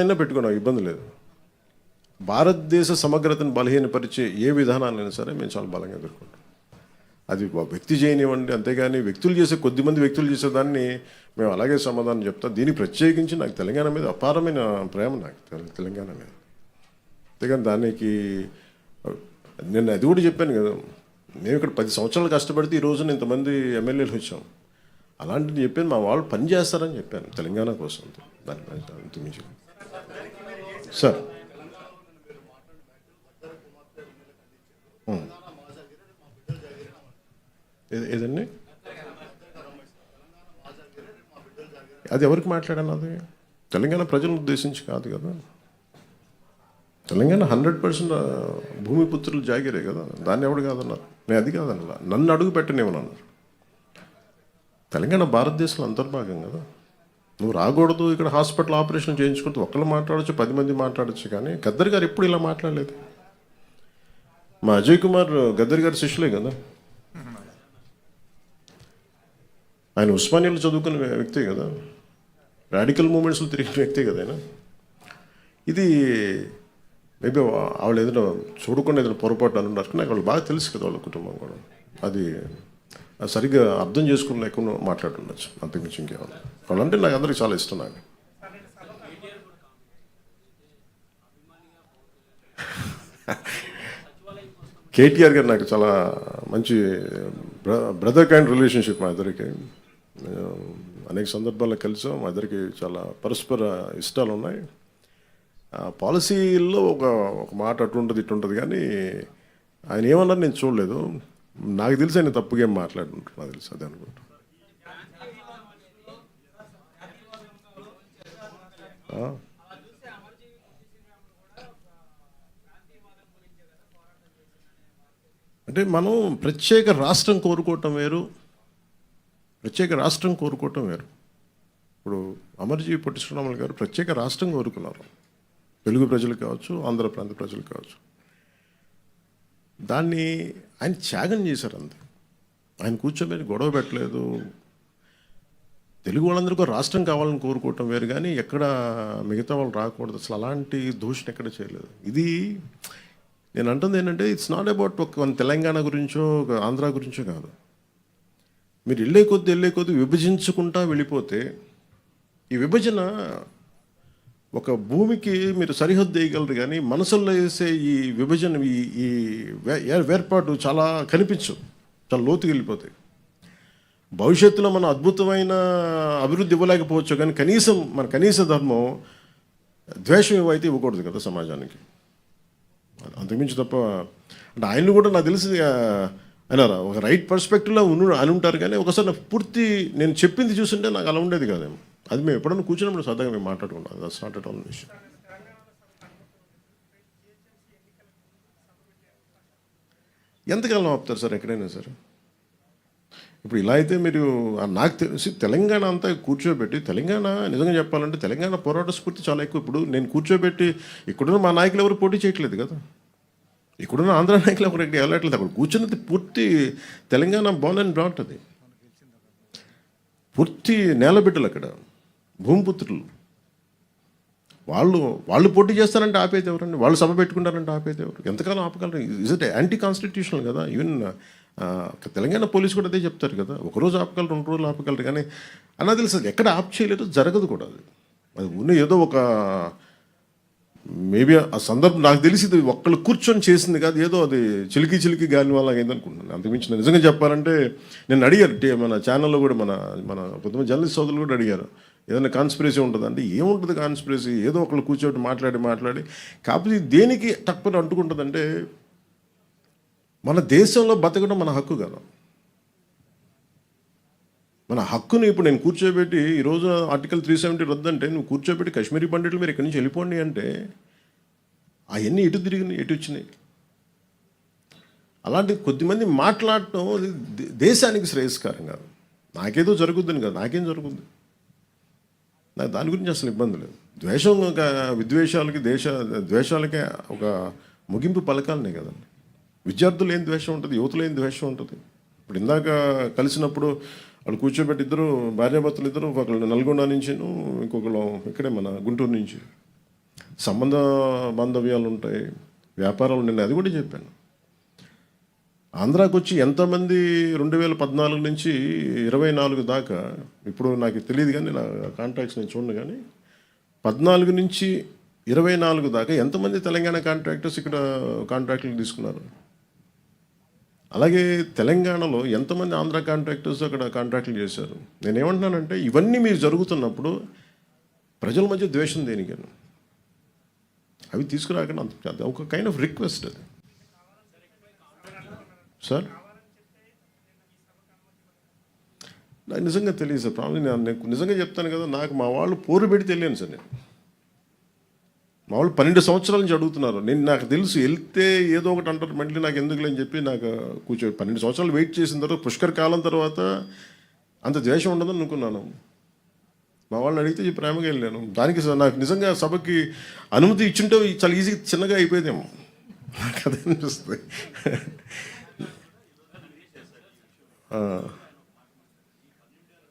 అయినా పెట్టుకున్నాం, ఇబ్బంది లేదు. భారతదేశ సమగ్రతను బలహీనపరిచే ఏ విధానాలైనా సరే మేము చాలా బలంగా ఎదుర్కొంటాం. అది వ్యక్తి చేయనివ్వండి, అంతేగాని వ్యక్తులు చేసే కొద్దిమంది వ్యక్తులు చేసేదాన్ని మేము అలాగే సమాధానం చెప్తాం. దీనికి ప్రత్యేకించి నాకు తెలంగాణ మీద అపారమైన ప్రేమ, నాకు తెలంగాణ మీద. అంతేగాని దానికి నేను అది కూడా చెప్పాను కదా, మేము ఇక్కడ 10 సంవత్సరాలు కష్టపడితే ఈ రోజున ఇంతమంది ఎమ్మెల్యేలు వచ్చాం. అలాంటిది చెప్పాను, మా వాళ్ళు పని చేస్తారని చెప్పాను తెలంగాణ కోసం. దాని అంతమించి సార్ ఏదండి, అది ఎవరికి మాట్లాడాను? అది తెలంగాణ ప్రజలను ఉద్దేశించి కాదు కదా. తెలంగాణ 100% భూమిపుత్రులు జాగిరే కదా, దాన్ని ఎవడు కాదన్నారు. నేను అది కాదన్నా, నన్ను అడుగు పెట్టనివ్వనన్నారు. తెలంగాణ భారతదేశంలో అంతర్భాగం కదా. నువ్వు రాకూడదు, ఇక్కడ హాస్పిటల్ ఆపరేషన్ చేయించుకుంటూ ఒక్కళ్ళు మాట్లాడచ్చు, 10 మంది మాట్లాడచ్చు. కానీ గద్దర్ గారు ఎప్పుడు ఇలా మాట్లాడలేదు. మా అజయ్ కుమార్ గద్దర్ గారి శిష్యులే కదా, ఆయన ఉస్మానియాలో చదువుకున్న వ్యక్తే కదా, రాడికల్ మూమెంట్స్లో తిరిగిన వ్యక్తే కదా ఆయన. ఇది మేబీ వాళ్ళు ఏదైనా చూడకుండా ఏదైనా పొరపాటు అని ఉన్నారు, నాకు వాళ్ళు బాగా తెలుసు కదా, వాళ్ళ కుటుంబం కూడా. అది సరిగ్గా అర్థం చేసుకుని లేకుండా మాట్లాడుండొచ్చు, అంతకుమించి ఇంకేమన్నా. వాళ్ళంటే నాకు అందరికీ చాలా ఇష్టం. నాకు కేటీఆర్ గారు నాకు చాలా మంచి బ్రదర్ కైండ్ రిలేషన్షిప్. మా ఇద్దరికి అనేక సందర్భాల్లో కలిసాం. మా ఇద్దరికి చాలా పరస్పర ఇష్టాలు ఉన్నాయి. పాలసీల్లో ఒక మాట అటుంటుంది ఇటుంటుంది, కానీ ఆయన ఏమన్నారు నేను చూడలేదు. నాకు తెలిసి ఆయన తప్పుగా ఏం మాట్లాడుతుంటారు, నాకు తెలుసు అదే అనుకుంటా. అంటే మనం ప్రత్యేక రాష్ట్రం కోరుకోవటం వేరు, ప్రత్యేక రాష్ట్రం కోరుకోవటం వేరు. ఇప్పుడు అమర్జీ పొట్టి శ్రీరాములు గారు ప్రత్యేక రాష్ట్రం కోరుకున్నారు, తెలుగు ప్రజలు కావచ్చు, ఆంధ్ర ప్రాంత ప్రజలు కావచ్చు. దాన్ని ఆయన త్యాగం చేశారు అంతే. ఆయన కూర్చోబెట్టి గొడవ పెట్టలేదు. తెలుగు వాళ్ళందరికీ రాష్ట్రం కావాలని కోరుకోవటం వేరు, కానీ ఎక్కడ మిగతా వాళ్ళు రాకూడదు, అసలు అలాంటి దూషణ ఎక్కడ చేయలేదు. ఇది నేను అంటుంది ఏంటంటే, ఇట్స్ నాట్ అబౌట్ ఒక తెలంగాణ గురించో ఒక ఆంధ్ర గురించో కాదు. మీరు వెళ్ళే కొద్దీ విభజించుకుంటా వెళ్ళిపోతే, ఈ విభజన ఒక భూమికి మీరు సరిహద్దు వేయగలరు, కానీ మనసుల్లో వేసే ఈ విభజన, ఈ వేర్పాటు చాలా కనిపించు, చాలా లోతుకి వెళ్ళిపోతాయి. భవిష్యత్తులో మనం అద్భుతమైన అభివృద్ధి ఇవ్వలేకపోవచ్చు, కానీ కనీసం మన కనీస ధర్మం ద్వేషం ఇవ్వైతే ఇవ్వకూడదు కదా సమాజానికి. అంతకుమించి తప్ప అంటే ఆయన్ని కూడా నాకు తెలిసి ఆయన ఒక రైట్ పర్స్పెక్టివ్లో అని ఉంటారు, కానీ ఒకసారి నాకు పూర్తి నేను చెప్పింది చూస్తుంటే నాకు అలా ఉండేది కాదేమో. అది మేము ఎప్పుడన్నా కూర్చున్నప్పుడు సరదాగా మేము మాట్లాడుకుంటాం, దట్స్ నాట్ ఎట్ ఆల్ విషయం. ఎంతకాలం ఆపుతారు సార్ ఎక్కడైనా సరే? ఇప్పుడు ఇలా అయితే మీరు నాకు తెలిసి తెలంగాణ అంతా కూర్చోబెట్టి, తెలంగాణ నిజంగా చెప్పాలంటే తెలంగాణ పోరాట స్ఫూర్తి చాలా ఎక్కువ. ఇప్పుడు నేను కూర్చోబెట్టి ఇక్కడున్న మా నాయకులు ఎవరు పోటీ చేయట్లేదు కదా, ఇక్కడున్న ఆంధ్ర నాయకులు ఎవరు ఎక్కడ వెళ్ళట్లేదు. అక్కడ కూర్చున్నది పూర్తి తెలంగాణ బోర్న్ అండ్ బ్రాట్, అది పూర్తి నేలబిడ్డలు, అక్కడ భూమిపుత్రులు. వాళ్ళు పోటీ చేస్తారంటే ఆపేది ఎవరండి? వాళ్ళు సభ పెట్టుకుంటారంటే ఆపేది ఎవరు? ఎంతకాలం ఆపగలరు? ఇజ్ ఇట్ యాంటీ కాన్స్టిట్యూషనల్ కదా. ఈవెన్ తెలంగాణ పోలీసు కూడా అదే చెప్తారు కదా, ఒకరోజు ఆపగలరు, 2 రోజులు ఆపగలరు, కానీ అన్నా తెలుసు ఎక్కడ ఆప్ చేయలేదు, జరగదు కూడా. అది ఉన్న ఏదో ఒక మేబీ ఆ సందర్భం నాకు తెలిసి ఒక్కళ్ళు కూర్చొని చేసింది కాదు, ఏదో అది చిలికి గాలి వల్ల అయింది అనుకుంటున్నాను. అంతకుమించి నిజంగా చెప్పాలంటే నేను అడిగారు మన ఛానల్లో కూడా, మన కొంతమంది జర్నలిస్ట్ సోదరులు కూడా అడిగారు, ఏదైనా కాన్స్పిరసీ ఉంటుంది అంటే. ఏముంటుంది కాన్స్పిరసీ? ఏదో ఒకళ్ళు కూర్చోబెట్టి మాట్లాడి కాకపోతే దేనికి తక్కువ అంటుకుంటుందంటే, మన దేశంలో బతకడం మన హక్కు కదా. మన హక్కుని ఇప్పుడు నేను కూర్చోబెట్టి ఈరోజు ఆర్టికల్ 370 రద్దంటే, నువ్వు కూర్చోబెట్టి కాశ్మీరీ పండితులు మీరు ఇక్కడి నుంచి వెళ్ళిపోండి అంటే, అవన్నీ ఎటు తిరిగినాయి, ఎటు వచ్చినాయి? అలాంటి కొద్దిమంది మాట్లాడటం దేశానికి శ్రేయస్కరం కాదు. నాకేదో జరుగుద్దని కాదు, నాకేం జరుగుద్ది, నాకు దాని గురించి అసలు ఇబ్బంది లేదు. ద్వేషం, విద్వేషాలకి ద్వేషాలకే ఒక ముగింపు పలకాలనే కదండి. విద్యార్థులు ఏం ద్వేషం ఉంటుంది, యువతులు ఏం ద్వేషం ఉంటుంది. ఇప్పుడు ఇందాక కలిసినప్పుడు వాళ్ళు కూర్చోబెట్టి ఇద్దరు భార్యాభర్తలు, ఇద్దరు ఒకళ్ళు నల్గొండ నుంచి, ఇంకొకళ్ళు ఇక్కడే మన గుంటూరు నుంచి. సంబంధ బాంధవ్యాలు ఉంటాయి, వ్యాపారాలు. నేను అది కూడా చెప్పాను. ఆంధ్రాకి వచ్చి ఎంతమంది 2014 నుంచి 24 దాకా, ఇప్పుడు నాకు తెలియదు కానీ నా కాంట్రాక్ట్స్ నేను చూడను, కానీ 14 నుంచి 24 దాకా ఎంతమంది తెలంగాణ కాంట్రాక్టర్స్ ఇక్కడ కాంట్రాక్టులు తీసుకున్నారు? అలాగే తెలంగాణలో ఎంతమంది ఆంధ్ర కాంట్రాక్టర్స్ అక్కడ కాంట్రాక్టులు చేశారు? నేనేమంటున్నానంటే ఇవన్నీ మీరు జరుగుతున్నప్పుడు ప్రజల మధ్య ద్వేషం దేనికని? అవి తీసుకురాకుండా అది ఒక కైండ్ ఆఫ్ రిక్వెస్ట్ అది. సార్ నాకు నిజంగా తెలియదు సార్. ప్రాబ్లం నేను నిజంగా చెప్తాను కదా, నాకు మా వాళ్ళు పోరు పెడితే వెళ్ళాను సార్. నేను మా వాళ్ళు 12 సంవత్సరాల నుంచి అడుగుతున్నారు. నాకు తెలుసు వెళ్తే ఏదో ఒకటి అంటారు, మళ్ళీ నాకు ఎందుకులే అని చెప్పి నాకు కూర్చో 12 సంవత్సరాలు వెయిట్ చేసిన తర్వాత పుష్కర్ కాలం తర్వాత అంత ద్వేషం ఉండదని అనుకున్నాను. మా వాళ్ళని అడిగితే ప్రేమగా వెళ్ళాను. దానికి నాకు నిజంగా సభకి అనుమతి ఇచ్చుంటే చాలా ఈజీ చిన్నగా అయిపోయేదేమో, నాకు అదే అనిపిస్తుంది.